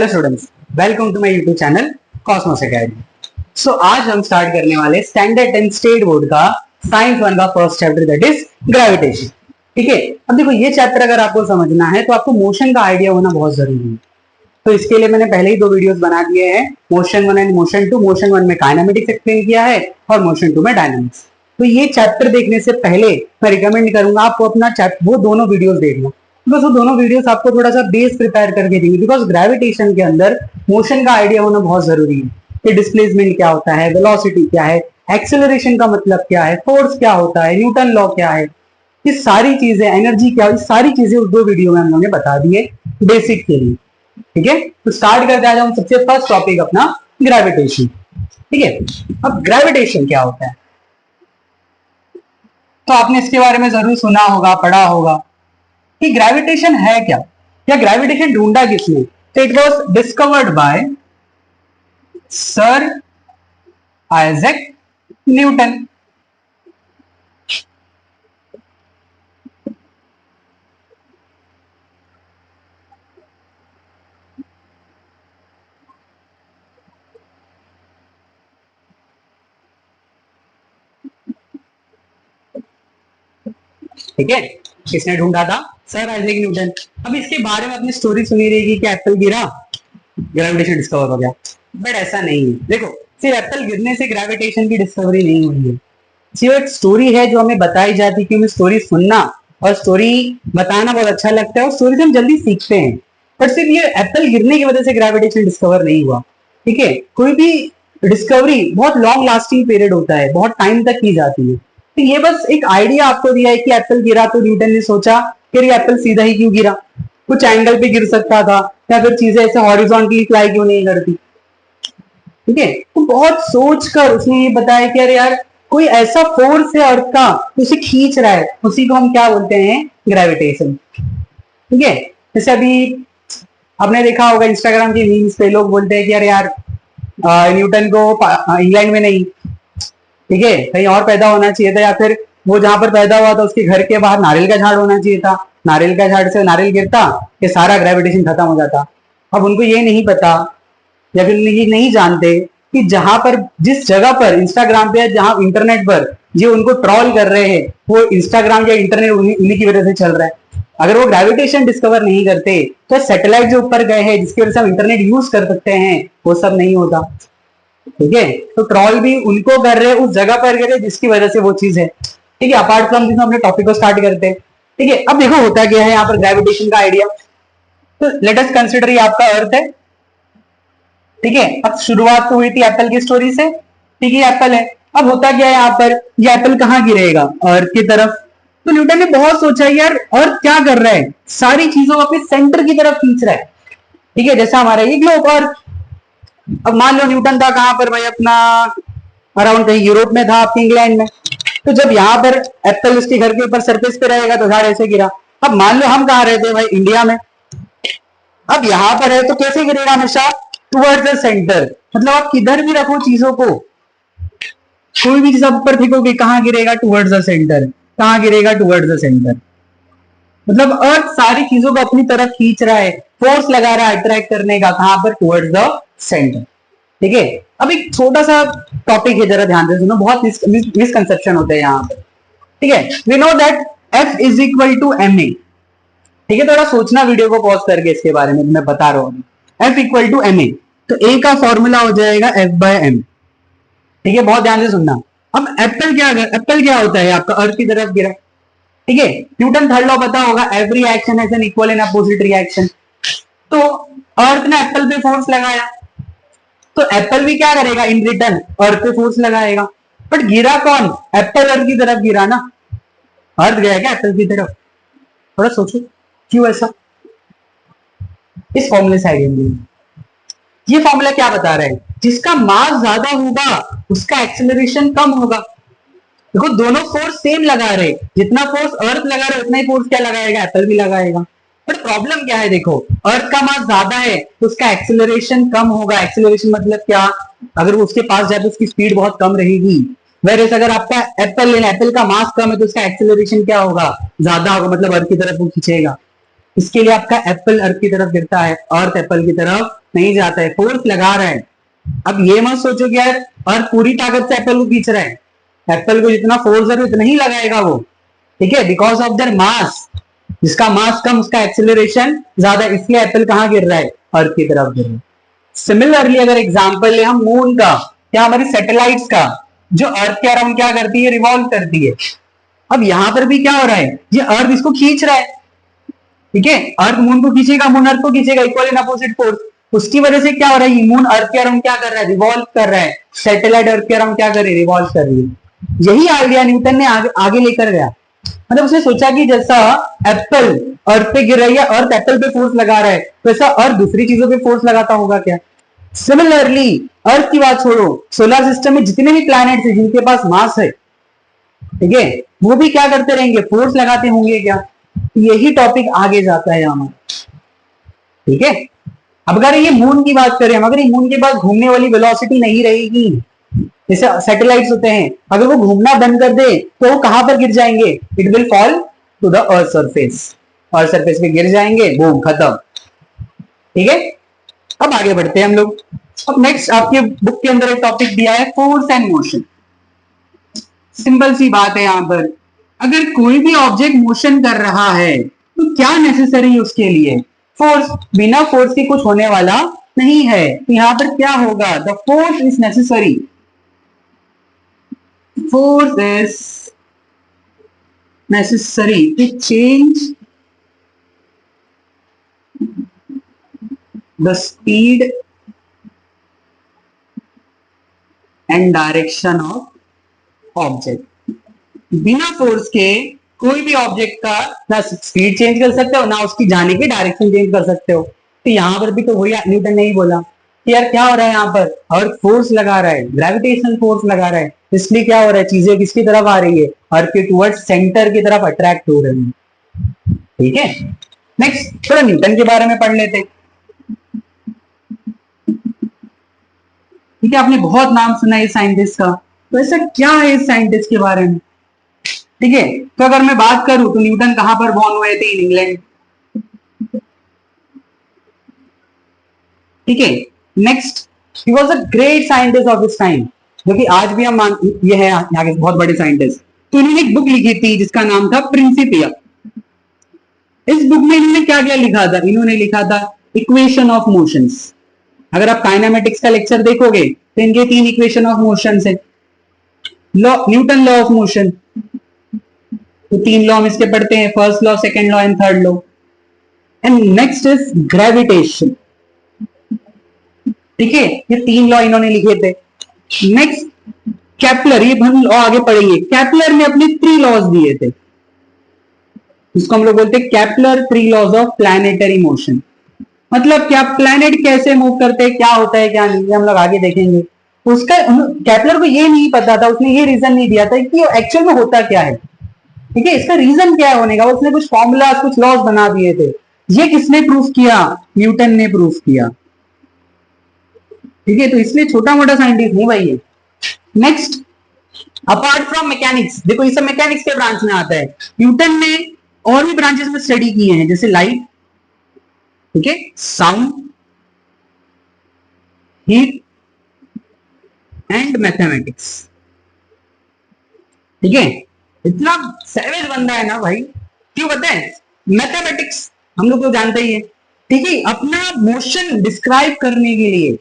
Hello students, welcome to my YouTube channel Cosmos Academy. So आज हम start करने वाले स्टैंडर्ड 10 स्टेट बोर्ड का साइंस 1 का first chapter that is gravitation. ठीक है, अब देखो ये चैप्टर अगर आपको समझना है तो आपको मोशन का आइडिया होना बहुत जरूरी है। तो इसके लिए मैंने पहले ही 2 वीडियोस बना दिए हैं, मोशन 1 एंड मोशन 2। मोशन 1 में काइनेमेटिक्स एक्सप्लेन किया है और मोशन 2 में डायनामिक्स। तो ये चैप्टर देखने से पहले मैं रिकमेंड करूंगा आपको अपना वो दोनों वीडियोस देखना, बिकॉज वो दोनों वीडियोस आपको थोड़ा सा बेस प्रिपेयर करके देंगे। बिकॉज ग्रेविटेशन के अंदर मोशन का आइडिया होना बहुत जरूरी है कि डिस्प्लेसमेंट क्या होता है, वेलोसिटी क्या है, एक्सेलरेशन का मतलब क्या है, फोर्स क्या होता है, न्यूटन लॉ क्या है, ये सारी चीजें, एनर्जी क्या है, सारी चीजें उस 2 वीडियो में हम लोगों ने बता दिए बेसिक के लिए। ठीक है, तो स्टार्ट करते हैं हम सबसे फर्स्ट टॉपिक अपना ग्रेविटेशन। ठीक है, अब ग्रेविटेशन क्या होता है तो आपने इसके बारे में जरूर सुना होगा, पढ़ा होगा कि ग्रेविटेशन है क्या, या ग्रेविटेशन ढूंढा किसने। तो it was discovered by sir Isaac Newton. ठीक है, किसने ढूंढा था? Sir Isaac Newton. अब इसके बारे में अपनी स्टोरी सुनी रहेगी कि एप्पल गिरा, ग्रेविटेशन डिस्कवर हो गया, बट ऐसा नहीं है। देखो, सिर्फ एप्पल गिरने से ग्रेविटेशन की डिस्कवरी नहीं हुई है। सिर्फ एक स्टोरी है जो हमें बताई जाती है कि हमें स्टोरी सुनना और स्टोरी बताना बहुत अच्छा लगता है और स्टोरी से हम जल्दी सीखते हैं। पर सिर्फ ये एप्पल गिरने की वजह से ग्रेविटेशन डिस्कवर नहीं हुआ। ठीक है, कोई भी डिस्कवरी बहुत लॉन्ग लास्टिंग पीरियड होता है, बहुत टाइम तक की जाती है। तो ये बस एक आइडिया आपको दिया है कि एप्पल गिरा तो न्यूटन ने सोचा कि ये एप्पल सीधा ही क्यों गिरा, कुछ एंगल पे गिर सकता था, या फिर चीजें ऐसे हॉरिजॉन्टली फ्लाई क्यों नहीं करती। ठीक है, तो बहुत सोच कर उसने ये बताया कि अरे यार कोई ऐसा फोर्स है अर्थ का उसे खींच रहा है, उसी को हम क्या बोलते हैं? ग्रेविटेशन। ठीक है, जैसे अभी आपने देखा होगा इंस्टाग्राम के मीम्स पे लोग बोलते हैं कि अरे यार न्यूटन को इंग्लैंड में नहीं, ठीक है, कहीं और पैदा होना चाहिए था, या फिर वो जहां पर पैदा हुआ था उसके घर के बाहर नारियल का झाड़ होना चाहिए था, नारियल का झाड़ से नारियल गिरता कि सारा ग्रेविटेशन खत्म हो जाता। अब उनको ये नहीं पता या फिर ये नहीं जानते कि जहां पर, जिस जगह पर इंस्टाग्राम पे या जहां इंटरनेट पर जो उनको ट्रॉल कर रहे हैं वो इंस्टाग्राम या इंटरनेट उन्हीं की वजह से चल रहा है। अगर वो ग्रेविटेशन डिस्कवर नहीं करते तो सैटेलाइट जो ऊपर गए हैं जिसकी वजह से हम इंटरनेट यूज कर सकते हैं वो सब नहीं होता। ठीक है, तो ट्रॉल भी उनको कर रहे हैं, उस जगह पर कर रहे हैं जिसकी वजह से वो चीज है। ठीक है, अपार्ट फ्रॉम दिस अपने टॉपिक को स्टार्ट करते हैं। ठीक है, अब देखो होता क्या है यहाँ पर ग्रेविटेशन का आइडिया। तो लेट अस कंसीडर ये आपका अर्थ है। ठीक है, अब शुरुआत तो हुई थी एप्पल की स्टोरी से। ठीक है, एप्पल है। अब होता क्या है यहाँ पर, ये एप्पल कहाँ गिरेगा? अर्थ की तरफ। तो न्यूटन ने बहुत सोचा यार अर्थ क्या कर रहा है, सारी चीजों को अपने सेंटर की तरफ खींच रहा है। ठीक है, जैसा हमारा ये ग्लोब अर्थ। अब मान लो न्यूटन था कहां पर भाई, अपना अराउंड कहीं यूरोप में था, आपके इंग्लैंड में। तो जब यहाँ पर एप्पल उसके घर के ऊपर सरफेस पे रहेगा तो झाड़ ऐसे गिरा। अब मान लो हम कहाँ रहते हैं भाई, इंडिया में। अब यहाँ पर है तो कैसे गिरेगा? हमेशा टुवर्ड्स द सेंटर। मतलब आप किधर भी रखो चीजों को, कोई भी चीज ऊपर फेंकोगे कहाँ गिरेगा? Towards the centre. कहाँ गिरेगा? Towards the centre. मतलब अर्थ सारी चीजों को अपनी तरफ खींच रहा है, फोर्स लगा रहा है अट्रैक्ट करने का, कहां पर? Towards the centre. ठीक है, अब एक छोटा सा टॉपिक है, जरा ध्यान से सुनो, बहुत मिसकंसेप्शन होते हैं यहाँ पर। ठीक है, we know that F is equal to M A. ठीक है, थोड़ा सोचना वीडियो को पॉज करके इसके बारे में, मैं बता रहा हूँ। F equal to M A, तो ए का फॉर्मूला हो जाएगा F बाय एम। ठीक है, बहुत ध्यान से सुनना। अब एप्पल क्या होता है? आपका अर्थ की तरफ गिरा। ठीक है, न्यूटन थर्ड लॉ पता होगा, every action has an equal and opposite reaction. तो अर्थ ने एप्पल पे फोर्स लगाया तो एप्पल भी क्या करेगा? इन रिटर्न अर्थ पे फोर्स लगाएगा। बट गिरा कौन? एप्पल अर्थ की तरफ गिरा ना, अर्थ गया क्या एप्पल की तरफ? थोड़ा सोचो क्यों ऐसा। इस फॉर्मूले से आइडिया मिलेगा। ये फॉर्मूला क्या बता रहा है? जिसका मास ज्यादा होगा उसका एक्सेलरेशन कम होगा। देखो दोनों फोर्स सेम लगा रहे, जितना फोर्स अर्थ लगा रहे उतना ही फोर्स क्या लगाएगा? एप्पल भी लगाएगा। बट प्रॉब्लम क्या है? देखो अर्थ का मास ज्यादा है तो उसका एक्सेलरेशन कम होगा। एक्सेलरेशन मतलब क्या? अगर वो उसके पास जाए तो उसकी स्पीड बहुत कम रहेगी। वेरएस अगर आपका एप्पल लेना, एप्पल का मास कम है तो उसका एक्सेलरेशन क्या होगा? ज्यादा होगा, मतलब अर्थ की तरफ वो खींचेगा। इसके लिए आपका एप्पल अर्थ की तरफ गिरता है, अर्थ एप्पल की तरफ नहीं जाता है, फोर्स लगा रहा है। अब ये मत सोचो कि यार अर्थ पूरी ताकत से एप्पल को खींच रहा है, एप्पल को जितना फोर्स है उतना ही लगाएगा वो, ठीक है, बिकॉज ऑफ देयर मास, जिसका मास कम उसका एक्सेलरेशन ज्यादा, इसलिए एप्पल कहां गिर रहा है, अर्थ की तरफ गिर रहा है। सिमिलरली अगर एग्जांपल ले हम मून का या हमारी सैटेलाइट्स का, जो अर्थ के अराउंड क्या करती है, रिवॉल्व करती है। अब यहां पर भी क्या हो रहा है, ये अर्थ इसको खींच रहा है, ठीक है, अर्थ मून को खींचेगा, मून अर्थ को खींचेगा, इक्वल इन अपोजिट फोर्स। उसकी वजह से क्या हो रहा है, मून अर्थ के अराउंड क्या कर रहा है, रिवॉल्व कर रहा है, सैटेलाइट अर्थ के अराउंड क्या कर रही है, रिवॉल्व कर रही है। यही आइडिया न्यूटन ने आगे लेकर गया। मतलब उसने सोचा कि जैसा एप्पल अर्थ पे गिर रही है, अर्थ एप्पल पे फोर्स लगा रहा है, वैसा अर्थ दूसरी चीजों पे फोर्स लगाता होगा क्या। सिमिलरली अर्थ की बात छोड़ो, सोलर सिस्टम में जितने भी प्लैनेट्स हैं जिनके पास मास है, ठीक है, वो भी क्या करते रहेंगे, फोर्स लगाते होंगे क्या। यही टॉपिक आगे जाता है हमारा, ठीक है। अब अगर ये मून की बात करें, अगर ये मून के पास घूमने वाली वेलोसिटी नहीं रहेगी, जैसे सैटेलाइट्स होते हैं, अगर वो घूमना बंद कर दे तो वो कहां पर गिर जाएंगे, it will fall to the earth surface, earth surface पे गिर जाएंगे, बूम, खत्म, ठीक है। अब आगे बढ़ते हैं हम लोग। अब नेक्स्ट आपके बुक के अंदर एक टॉपिक दिया है, फोर्स एंड मोशन। सिंपल सी बात है, यहां पर अगर कोई भी ऑब्जेक्ट मोशन कर रहा है तो क्या नेसेसरी है उसके लिए, फोर्स। बिना फोर्स के कुछ होने वाला नहीं है, तो यहां पर क्या होगा, the force is necessary, force is necessary to change the speed and direction of object। बिना फोर्स के कोई भी ऑब्जेक्ट का ना स्पीड चेंज कर सकते हो, ना उसकी जाने की डायरेक्शन चेंज कर सकते हो। तो यहां पर भी तो वही न्यूटन ने ही बोला कि यार क्या हो रहा है, यहाँ पर अर्थ फोर्स लगा रहा है, ग्रेविटेशनल फोर्स लगा रहा है, इसलिए क्या हो रहा है, चीजें किसकी तरफ आ रही है, अर्थ के टुवर्ड्स सेंटर की तरफ अट्रैक्ट हो रही है, ठीक है। नेक्स्ट थोड़ा न्यूटन के बारे में पढ़ लेते हैं, ठीक है। आपने बहुत नाम सुना है साइंटिस्ट का, तो ऐसा क्या है इस साइंटिस्ट के बारे में, ठीक है। तो अगर मैं बात करूं तो न्यूटन कहां पर बॉर्न हुए थे, इन इंग्लैंड, ठीक है। Next, he was a great scientist of his time, जो कि आज भी हम ये है यहाँ के बहुत बड़े साइंटिस्ट। तो इन्होंने एक बुक लिखी थी जिसका नाम था प्रिंसिपिया। इस बुक में इन्होंने क्या क्या लिखा था, इन्होंने लिखा था इक्वेशन ऑफ मोशंस। अगर आप काइनेमेटिक्स का लेक्चर देखोगे तो इनके 3 इक्वेशन ऑफ मोशंस है। Law, Newton law of motion, तो 3 लॉ हम इसके पढ़ते हैं, first law, second law and third law. And next is gravitation, ठीक है, ये 3 लॉ इन्होंने लिखे थे। नेक्स्ट केपलर, ये हम लॉ आगे पढ़ेंगे, केपलर ने अपने 3 लॉज दिए थे, इसको हम लोग बोलते हैं Kepler 3 laws of planetary motion. मतलब क्या, प्लैनेट कैसे मूव करते हैं, क्या होता है क्या नहीं, हम लोग आगे देखेंगे। उसका केपलर को ये नहीं पता था, उसने ये रीजन नहीं दिया था कि एक्चुअल में होता क्या है, ठीक है, इसका रीजन क्या होने का, उसने कुछ फॉर्मूला, कुछ लॉज बना दिए थे। ये किसने प्रूफ किया, न्यूटन ने प्रूफ किया, ठीक है। तो इसलिए छोटा मोटा साइंटिस्ट नहीं भाई है। नेक्स्ट, अपार्ट फ्रॉम मैकेनिक्स, देखो ये सब मैकेनिक्स के ब्रांच में आता है, न्यूटन ने और भी ब्रांचेस में स्टडी किए हैं, जैसे लाइट, ठीक है, साउंड, हीट एंड मैथमेटिक्स, ठीक है। इतना सैवेज बंदा है ना भाई, क्यों बताएं, मैथमेटिक्स हम लोग तो जानते ही है, ठीक है। अपना मोशन डिस्क्राइब करने के लिए,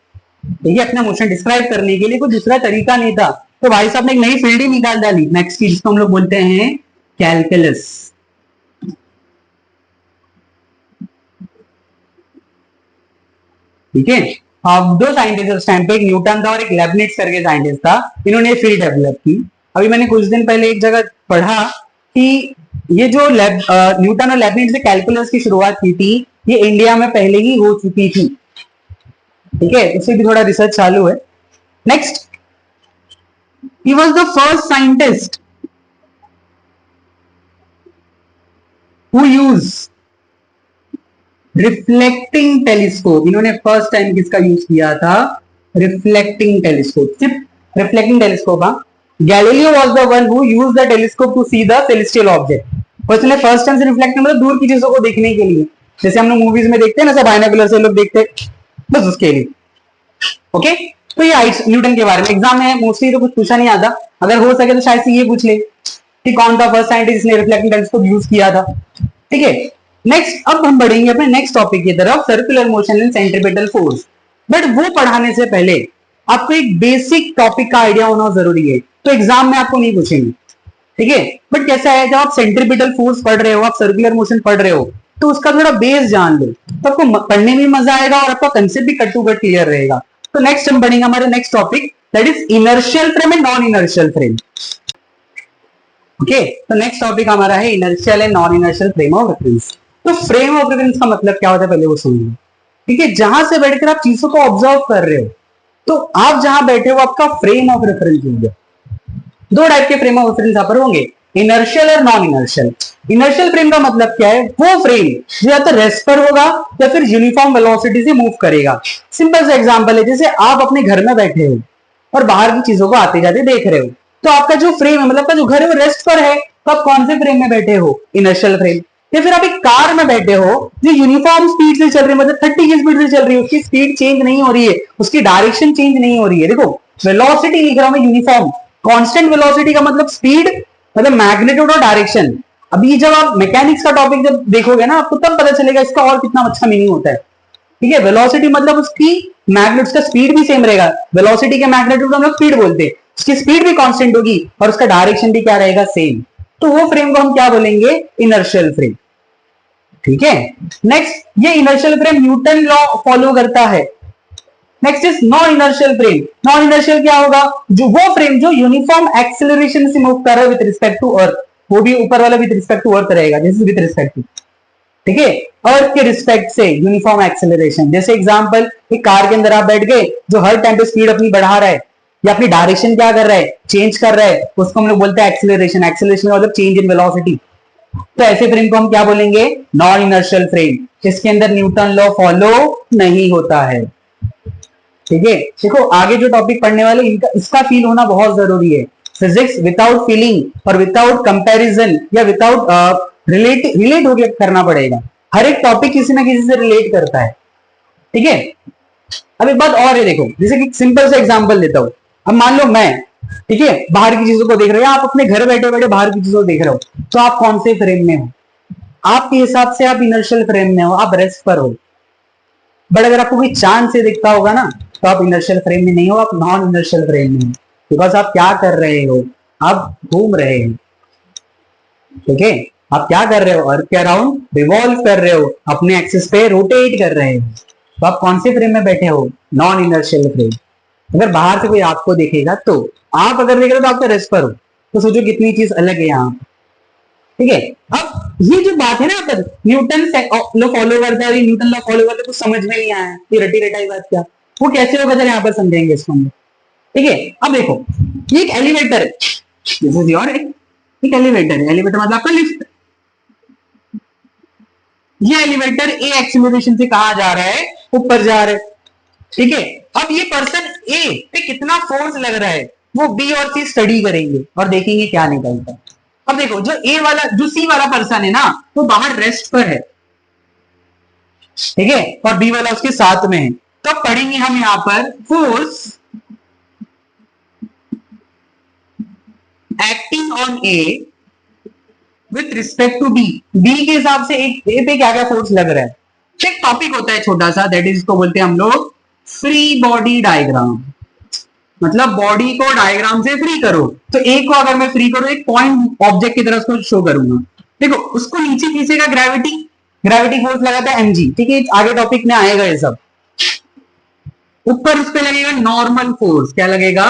ठीक है, अपना मोशन डिस्क्राइब करने के लिए कोई दूसरा तरीका नहीं था, तो भाई साहब ने एक नई फील्ड ही निकाल डाली मैथ्स की, जिसको हम लोग बोलते हैं कैलकुलस, ठीक है। अब 2 साइंटिस्ट उस टाइम पे, एक न्यूटन था और एक लेबनिट्ज करके साइंटिस्ट था, इन्होंने फील्ड डेवलप की। अभी मैंने कुछ दिन पहले एक जगह पढ़ा कि ये जो न्यूटन और लेबनिट्ज ने कैलकुलस की शुरुआत की थी, ये इंडिया में पहले ही हो चुकी थी, ठीक है, उससे भी थोड़ा रिसर्च चालू है। Next, he was the first scientist who used reflecting telescope. इन्होंने फर्स्ट टाइम किसका यूज किया था, रिफ्लेक्टिंग टेलीस्कोप, सिर्फ रिफ्लेक्टिंग टेलीस्कोप। हाँ, Galileo was the one who used the telescope to see the celestial object. उसने first time से reflect मतलब दूर की चीजों को देखने के लिए, जैसे हम लोग मूवीज में देखते हैं ना, सब बाइनोकुलर से लोग देखते हैं, बस उसके लिए। ओके, तो ये न्यूटन के बारे में एग्जाम में मोस्टली तो कुछ पूछा नहीं आता, अगर हो सके तो शायद से ये पूछ ले कि कौन था फर्स्ट साइंटिस्ट ने रिफ्लेक्टिंग टेलीस्कोप यूज किया था। ठीक है, नेक्स्ट अब हम बढ़ेंगे अपने नेक्स्ट टॉपिक की तरफ, circular motion and centripetal force. But वो पढ़ाने से पहले आपको एक बेसिक टॉपिक का आइडिया होना जरूरी है, तो एग्जाम में आपको नहीं पूछेंगे, ठीक है। बट कैसा है, जब आप सेंट्रीपिटल फोर्स पढ़ रहे हो, आप सर्कुलर मोशन पढ़ रहे हो, तो उसका थोड़ा बेस जान लो, तो आपको पढ़ने में मजा आएगा और आपका कंसेप्ट भी कट टू कट क्लियर रहेगा। तो नेक्स्ट हम पढ़ेंगे हमारे next topic, that is inertial frame and non inertial frame. Okay, तो नेक्स्ट टॉपिक हमारा है inertial and non inertial frame of reference. तो फ्रेम ऑफ रेफरेंस का मतलब क्या होता है पहले वो समझिए, ठीक है। जहां से बैठकर आप चीजों को ऑब्जर्व कर रहे हो, तो आप जहां बैठे हो आपका फ्रेम ऑफ रेफरेंस हो गया। दो टाइप के फ्रेम ऑफ रेफरेंस यहाँ पर होंगे, इनर्शियल और नॉन इनर्शियल। इनर्शियल फ्रेम का मतलब क्या है, वो फ्रेम जो या तो रेस्ट पर होगा या फिर यूनिफॉर्म वेलोसिटी से मूव करेगा। सिंपल सा एग्जांपल है, जैसे आप अपने घर में बैठे हो और बाहर की चीजों को आते जाते देख रहे हो, तो आपका जो फ्रेम है, मतलब आपका जो घर है वो रेस्ट पर है, तो आप कौन से फ्रेम में बैठे हो, इनर्शियल फ्रेम। या फिर आप एक कार में बैठे हो जो यूनिफॉर्म स्पीड से चल रही है, मतलब 30 की स्पीड से चल रही है, उसकी स्पीड चेंज नहीं हो रही है, उसकी डायरेक्शन चेंज नहीं हो रही है। देखो वेलोसिटी लिख रहा हूं मैं यूनिफॉर्म, कांस्टेंट वेलोसिटी का मतलब स्पीड, मतलब मैग्नीट्यूड और डायरेक्शन। अभी जब आप मैकेनिक्स का टॉपिक जब देखोगे ना, आपको तब पता चलेगा इसका और कितना अच्छा मीनिंग होता है, ठीक है। वेलोसिटी मतलब उसकी मैग्नेट्यूड का स्पीड भी सेम रहेगा, वेलोसिटी के मैग्नेट्यूड हम लोग स्पीड बोलते हैं, उसकी स्पीड भी कांस्टेंट होगी और उसका डायरेक्शन भी क्या रहेगा, सेम। तो वो फ्रेम को हम क्या बोलेंगे, इनर्शियल फ्रेम, ठीक है। नेक्स्ट, ये inertial frame Newton law follow करता है। Next is non inertial frame. Non inertial क्या होगा, जो वो फ्रेम जो यूनिफॉर्म एक्सेलरेशन से मूव कर रहा है विद रिस्पेक्ट टू अर्थ, वो भी ऊपर वाला विद रिस्पेक्ट टू अर्थ रहेगा, this is with respect to, ठीक है, अर्थ के रिस्पेक्ट से यूनिफॉर्म एक्सेलरेशन। जैसे एग्जांपल, एक कार के अंदर आप बैठ गए, जो हर टाइम पे स्पीड अपनी बढ़ा रहा है या अपनी डायरेक्शन क्या कर रहा है, चेंज कर रहा है, उसको हम लोग बोलते हैं एक्सेलरेशन। एक्सेलरेशन का मतलब चेंज इन वेलोसिटी। तो ऐसे फ्रेम को हम क्या बोलेंगे, नॉन इनर्शियल फ्रेम, जिसके अंदर न्यूटन लॉ फॉलो नहीं होता है, ठीक है। देखो आगे जो टॉपिक पढ़ने वाले इनका इसका फील होना बहुत जरूरी है। फिजिक्स विदाउट फीलिंग और विदाउट कंपैरिजन या विदाउट रिलेट होके करना पड़ेगा। हर एक टॉपिक किसी ना किसी से रिलेट करता है, ठीक है। अब एक बात और है, देखो जैसे कि सिंपल सा एग्जांपल देता हूं। अब मान लो मैं, ठीक है, बाहर की चीजों को देख रहे हो, आप अपने घर बैठे बैठे बाहर की चीजों को देख रहे हो, तो आप कौन से फ्रेम में हो, आपके हिसाब से आप इनर्शियल फ्रेम में हो, आप रेस्ट पर हो। बट अगर आपको कोई चांद से दिखता होगा ना, तो आप इनर्शियल फ्रेम में नहीं हो, आप नॉन इनर्शियल फ्रेम में हो। बिकॉज आप क्या कर रहे हो, आप घूम रहे हो, ठीक है। आप क्या कर रहे हो, अर्थ के अराउंड रिवॉल्व कर रहे हो, अपने एक्सिस पे रोटेट कर रहे हो। तो आप कौन से फ्रेम में बैठे हो, नॉन इनर्शियल फ्रेम। अगर बाहर से कोई आपको देखेगा, तो आप अगर देख रहे हो तो आपका रेस्ट पर हो, तो सोचो कितनी चीज अलग है यहाँ, ठीक है। अब ये जो बात है ना, पर न्यूटन लॉ फॉलो करता है, न्यूटन लॉ फॉलो करता है, कुछ समझ में नहीं आया, ये रटी रटाई बात क्या, वो कैसे होगा, जरा यहाँ पर समझेंगे इसको हम, ठीक है। अब देखो ये एक एलिवेटर है, दिस इज योर एक एलिवेटर है, एलिवेटर मतलब आपका लिफ्ट। ये एलिवेटर ए एक्सीलरेशन से कहा जा रहा है, ऊपर जा रहा है, ठीक है। अब ये पर्सन ए पे कितना फोर्स लग रहा है, वो बी और सी स्टडी करेंगे और देखेंगे क्या निकलता है। अब देखो जो ए वाला, जो सी वाला पर्सन है ना, वो बाहर रेस्ट पर है, ठीक है, और बी वाला उसके साथ में है। तो पढ़ेंगे हम यहां पर force acting on A with respect to B. B के हिसाब से एक ए पे क्या क्या फोर्स लग रहा है। एक टॉपिक होता है छोटा सा, दैट इज इसको बोलते हैं हम लोग फ्री बॉडी डायग्राम, मतलब बॉडी को डायग्राम से फ्री करो। तो ए को अगर मैं फ्री करूं, एक पॉइंट ऑब्जेक्ट की तरह उसको शो करूंगा, देखो उसको नीचे खींचेगा ग्रेविटी, ग्रेविटी फोर्स लगाता है mg, ठीक है, आगे टॉपिक में आएगा ये सब। ऊपर उस पे लगेगा नॉर्मल फोर्स, क्या लगेगा,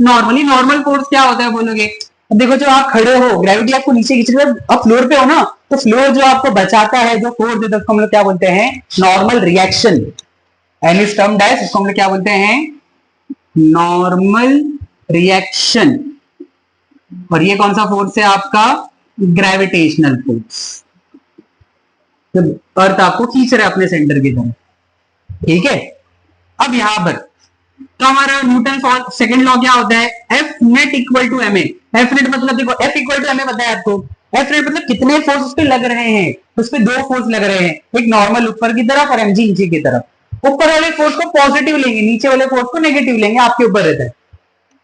नॉर्मली। नॉर्मल फोर्स क्या होता है बोलोगे, अब देखो जो आप खड़े हो, ग्रेविटी आपको नीचे खींच रही है, आप फ्लोर पे हो ना, तो फ्लोर जो आपको बचाता है, जो फोर्स देता है, उसको हम लोग क्या बोलते हैं, normal reaction. Any term dash, इसको हम लोग क्या बोलते हैं, नॉर्मल रिएक्शन। और ये कौन सा फोर्स है आपका, ग्रेविटेशनल फोर्स, जब अर्थ आपको खींच रहा है अपने सेंटर की तरफ, ठीक है। अब यहां पर तो हमारा न्यूटन सेकंड लॉ क्या होता है, F net equal to M A. F net मतलब देखो F equal to M A पता है आपको, एफ नेट मतलब कितने फोर्स उस पे लग रहे हैं, उस पे दो फोर्स लग रहे हैं, एक नॉर्मल ऊपर की तरफ और एमजी नीचे की तरफ। ऊपर वाले फोर्स को पॉजिटिव लेंगे, नीचे वाले फोर्स को नेगेटिव लेंगे, आपके ऊपर रहता है।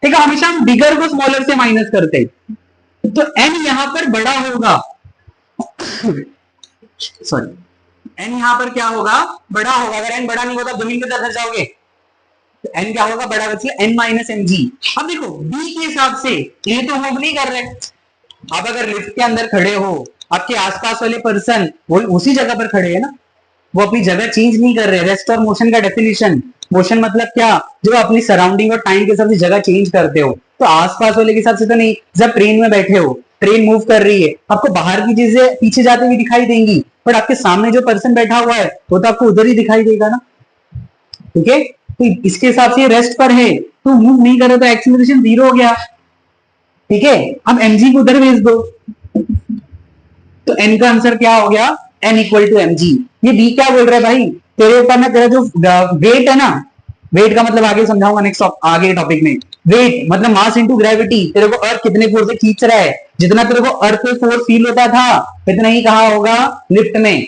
ठीक है, हमेशा हम बिगर को स्मॉलर से माइनस करते हैं, तो एन यहां पर बड़ा होगा, सॉरी, एन यहां पर क्या होगा, बड़ा होगा। अगर एन बड़ा नहीं होता जमीन पे धस जाओगे, तो एन क्या होगा, बड़ा, बचेगा एन माइनस एम जी। अब देखो बी के हिसाब से ये तो मूव नहीं कर रहे, आप अगर लिफ्ट के अंदर खड़े हो, आपके आसपास वाले पर्सन वो उसी जगह पर खड़े हैं ना, वो अपनी जगह चेंज नहीं कर रहे। रेस्ट और मोशन का डेफिनेशन, मोशन मतलब क्या, जो अपनी सराउंडिंग और टाइम के हिसाब से जगह चेंज करते हो, तो आसपास वाले के हिसाब से तो नहीं। जब ट्रेन में बैठे हो, ट्रेन मूव कर रही है, आपको बाहर की चीजें पीछे जाते हुए दिखाई देंगी, बट आपके सामने जो पर्सन बैठा हुआ है वो तो आपको उधर ही दिखाई देगा ना। ठीक है, तो इसके हिसाब से रेस्ट पर है, तो मूव नहीं करे तो एक्सीलरेशन 0 हो गया। ठीक है, अब mg को उधर भेज दो, तो n का आंसर क्या हो गया, n इक्वल टू mg। ये b क्या बोल रहा है भाई, तेरे ऊपर ना तेरा जो वेट है ना, वेट का मतलब आगे समझाऊंगा नेक्स्ट आगे टॉपिक में। वेट मतलब मास इनटू ग्रेविटी, तेरे को अर्थ कितने फोर्स से खींच रहा है, जितना तेरे को अर्थ पे फोर्स फील होता था इतना ही कहा होगा लिफ्ट में,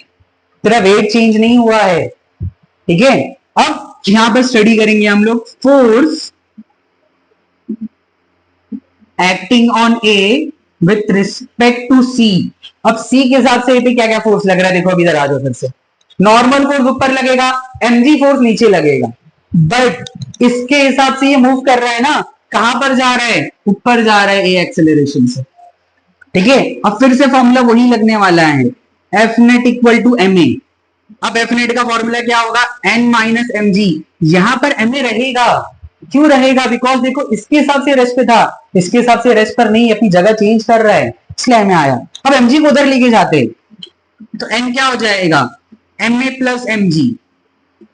तेरा वेट चेंज नहीं हुआ है। ठीक है, अब यहां पर स्टडी करेंगे हम लोग force acting on A with respect to C. अब सी के हिसाब से ए पे क्या क्या फोर्स लग रहा है, देखो अभी इधर आ जाओ फिर से। नॉर्मल फोर्स ऊपर लगेगा, mg फोर्स नीचे लगेगा, बट इसके हिसाब से ये मूव कर रहा है ना, कहां पर जा रहा है, ऊपर जा रहा है ए एक्सेलरेशन से। ठीक है, अब फिर से फॉर्मूला वही लगने वाला है, F net equal to M A. अब एफ नेट का फॉर्मूला क्या होगा, एन माइनस एम जी। यहां पर एम ए रहेगा, क्यों रहेगा, बिकॉज देखो इसके हिसाब से रेस्ट पे था, इसके हिसाब से रेस्ट पर नहीं, अपनी जगह चेंज कर रहा है, इसलिए एम ए आया। अब एम जी को उधर लेके जाते तो एन क्या हो जाएगा, M A plus M G.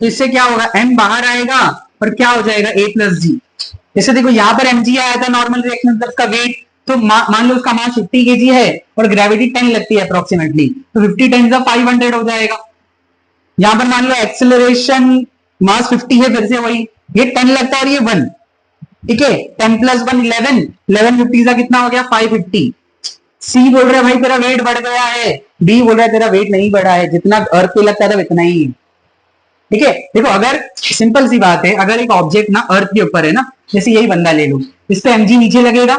तो इससे क्या होगा, एम बाहर आएगा और क्या हो जाएगा, ए प्लस जी। जैसे देखो यहाँ पर एम जी आया था नॉर्मल रिएक्शन का वेट, तो मान लो उसका मास 50 केजी है और ग्रेविटी 10 लगती है अप्रोक्सीमेटली, तो 50 10 500 हो जाएगा। यहां पर मान लो एक्सेलरेशन मास 50 है, फिर से वही, ये 10 लगता है और ये 1। ठीक है, 10 प्लस 1 11, 11 50 का कितना हो गया 550। सी बोल रहा है भाई तेरा वेट बढ़ गया है, डी बोल रहा है तेरा वेट नहीं बढ़ा है, जितना अर्थ पे लगता था इतना ही है। ठीक है, देखो अगर सिंपल सी बात है, अगर एक ऑब्जेक्ट ना अर्थ के ऊपर है ना, जैसे यही बंदा ले लो, इस पे एमजी नीचे लगेगा,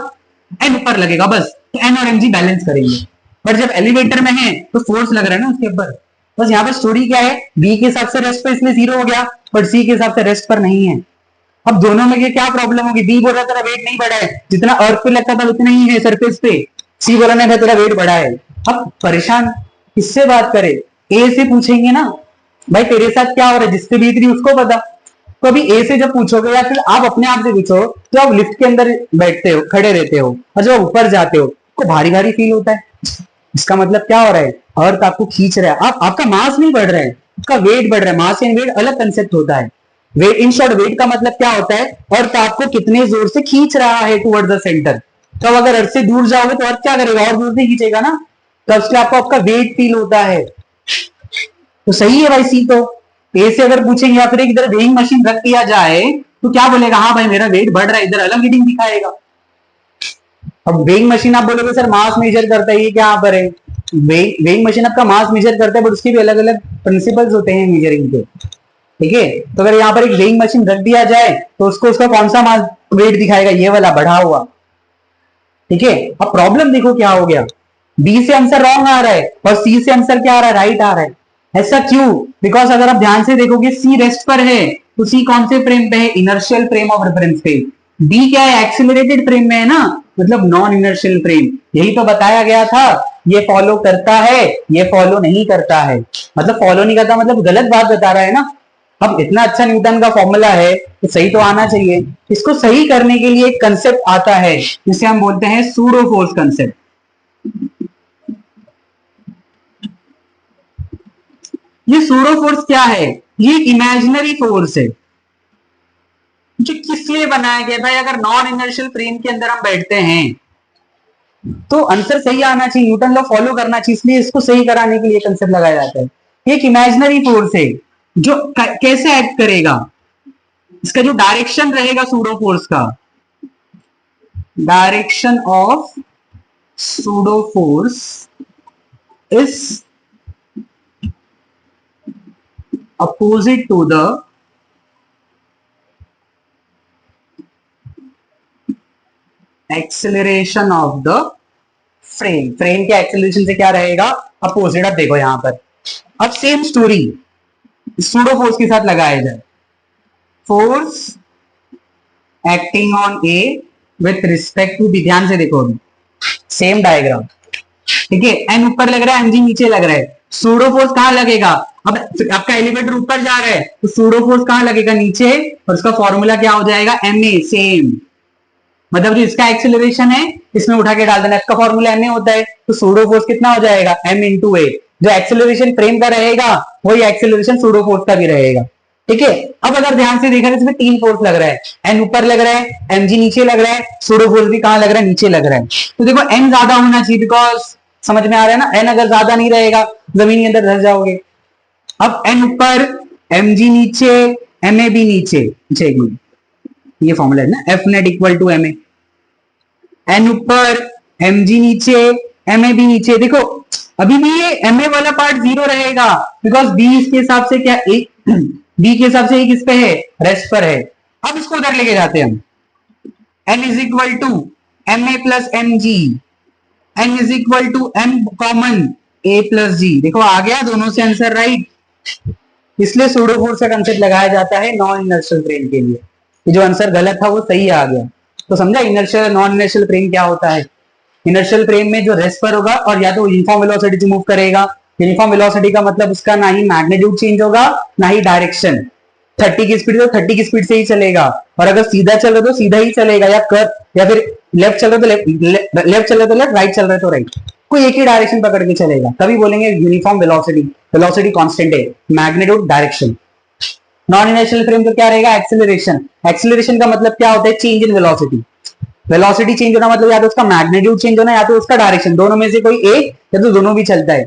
एन ऊपर लगेगा, बस तो एन और एमजी बैलेंस करेंगे। बट जब एलिवेटर में है तो फोर्स लग रहा है ना उसके ऊपर। बस यहाँ पर स्टोरी क्या है, बी के हिसाब से रेस्ट पर इसलिए 0 हो गया, बट सी के हिसाब से रेस्ट पर नहीं है। अब दोनों में ये क्या प्रॉब्लम होगी, बी बोल रहा तेरा वेट नहीं बढ़ा है, जितना अर्थ पे लगता था उतना ही है सरफेस पे, सी बोला नहीं तेरा वेट बढ़ा है। अब परेशान किससे बात करे, ए से पूछेंगे ना, भाई तेरे साथ क्या हो रहा है, जिससे बीत रही उसको पता। तो अभी ए से जब पूछोगे या फिर आप अपने आप से पूछो, तो आप लिफ्ट के अंदर बैठते हो, खड़े रहते हो, और जब ऊपर जाते हो तो भारी भारी फील होता है। इसका मतलब क्या हो रहा है, अर्थ आपको खींच रहा है, आपका मास नहीं बढ़ रहा है, आपका वेट बढ़ रहा है। मास एंड वेट अलग कंसेप्ट होता है। वेट इन शॉर्ट, वेट का मतलब क्या होता है, अर्थ आपको कितने जोर से खींच रहा है टुवर्ड द सेंटर। तो अगर अर्थ से दूर जाओगे तो अर्थ क्या करेगा, और दूर से खींचेगा ना, तो इसलिए आपको आपका वेट फील होता है। तो सही है भाई सी तो। ए से अगर पूछेंगे या फिर इधर वेइंग मशीन रख दिया जाए तो क्या बोलेगा, हाँ भाई मेरा वेट बढ़ रहा है, इधर अलग रीडिंग दिखाएगा। अब वेइंग मशीन आप बोलोगे सर मास मेजर करता है, ये क्या पर है, वेइंग मशीन आपका मास मेजर करता है, बट उसके भी अलग अलग प्रिंसिपल्स होते हैं मेजरिंग के। ठीक है, तो अगर यहाँ पर एक वेइंग मशीन रख दिया जाए तो उसको उसका कौन सा मास वेट दिखाएगा, ये वाला बढ़ा हुआ। ठीक है, अब प्रॉब्लम देखो क्या हो गया, बी से आंसर रॉन्ग आ रहा है और सी से आंसर क्या आ रहा है, राइट आ रहा है। ऐसा क्यों, बिकॉज अगर आप ध्यान से देखोगे सी रेस्ट पर है, तो सी कौन से फ्रेम पे है, इनर्शियल फ्रेम ऑफ रेफरेंस पे। डी क्या है, एक्सिलरेटेड फ्रेम में है ना, मतलब नॉन इनर्शियल फ्रेम। यही तो बताया गया था, ये फॉलो करता है, ये फॉलो नहीं करता है, मतलब फॉलो नहीं करता मतलब गलत बात बता रहा है ना। अब इतना अच्छा न्यूटन का फॉर्मूला है तो सही तो आना चाहिए। इसको सही करने के लिए एक कंसेप्ट आता है जिसे हम बोलते हैं सूडो फोर्स कंसेप्ट। ये सूडो फोर्स क्या है, ये इमेजिनरी फोर्स है जो किस लिए बनाया गया भाई, अगर नॉन इनर्शियल फ्रेम के अंदर हम बैठते हैं तो आंसर सही आना चाहिए, न्यूटन लॉ फॉलो करना चाहिए, इसलिए इसको सही कराने के लिए कंसेप्ट लगाया जाता है। एक इमेजिनरी फोर्स है जो कैसे एक्ट करेगा, इसका जो डायरेक्शन रहेगा सूडो फोर्स का, direction of pseudo force is opposite to the acceleration of the frame. Frame के एक्सेलरेशन से क्या रहेगा, अपोजिट। अब देखो यहां पर, अब सेम स्टोरी सूडो फोर्स के साथ लगाया जाए। Force acting on A with respect to B. ध्यान से देखो अभी सेम डायग्राम, ठीक है। एन ऊपर लग रहा है, एमजी नीचे लग रहा है। सूडो फोर्स कहां लगेगा, अब आपका एलिवेटर ऊपर जा रहा है तो सूडो फोर्स कहां लगेगा, नीचे। और उसका फॉर्मूला क्या हो जाएगा, एम ए। सेम मतलब जो इसका एक्सेलरेशन है इसमें उठा के डाल देना, इसका फॉर्मूला एम ए होता है, तो सूडो फोर्स कितना हो जाएगा, एम इंटू ए। जो एक्सेलरेशन फ्रेम का रहेगा वही एक्सेलरेशन सूडो फोर्स का भी रहेगा, ठीक है। अब अगर ध्यान से देखा तो इसमें तीन फोर्स लग रहा है, एन ऊपर लग रहा है, एमजी नीचे लग रहा है, सूडो फोर्स भी कहां लग रहा है, नीचे लग रहा है। तो देखो एन ज्यादा होना चाहिए, बिकॉज समझ में आ रहा है ना, एन अगर ज्यादा नहीं रहेगा जमीन के अंदर धस जाओगे। अब एन ऊपर, एमजी नीचे, एम ए भी नीचे। एक मिनट, ये फॉर्मूला है ना, F net equal to M A. N ऊपर, एम जी नीचे, एम ए भी नीचे। देखो अभी भी ये एम ए वाला पार्ट जीरो रहेगा, बिकॉज बी इसके हिसाब से क्या, एक बी के हिसाब से एक इस पे है, रेस्ट पर है। अब इसको उधर लेके जाते हैं हम। N is equal to M A plus M G, N is equal to M common A plus G. देखो आ गया दोनों से आंसर राइट। इसलिए सूडो फोर्स का कंसेप्ट लगाया जाता है नॉन इनर्शियल फ्रेम के लिए। ये जो आंसर गलत था वो सही आ गया। तो समझा इनर्शियल नॉन इनर्शियल फ्रेम क्या होता है। इनर्शियल फ्रेम में जो रेस्ट पर होगा और या तो यूनिफॉर्म वेलोसिटी से मूव करेगा। यूनिफॉर्म वेलोसिटी का मतलब उसका ना ही मैग्नीट्यूड चेंज होगा ना ही डायरेक्शन। 30 की स्पीड तो 30 की स्पीड से ही चलेगा, और अगर सीधा चल रहा तो सीधा ही चलेगा, या कर या फिर लेफ्ट चल रहा तो लेफ्ट चल रहा तो लेफ्ट, राइट चल रहा तो राइट, कोई एक ही डायरेक्शन पकड़ के चलेगा। तभी बोलेंगे यूनिफॉर्म वेलोसिटी। वेलोसिटी कांस्टेंट है, magnitude direction. Non inertial frame तो क्या रहेगा, एक्सेलरेशन। एक्सेलरेशन का मतलब क्या होता है, change in velocity. Velocity change होना मतलब या तो उसका मैग्नीट्यूड चेंज होना या तो उसका डायरेक्शन, दोनों में से कोई एक, या तो दोनों भी चलता है,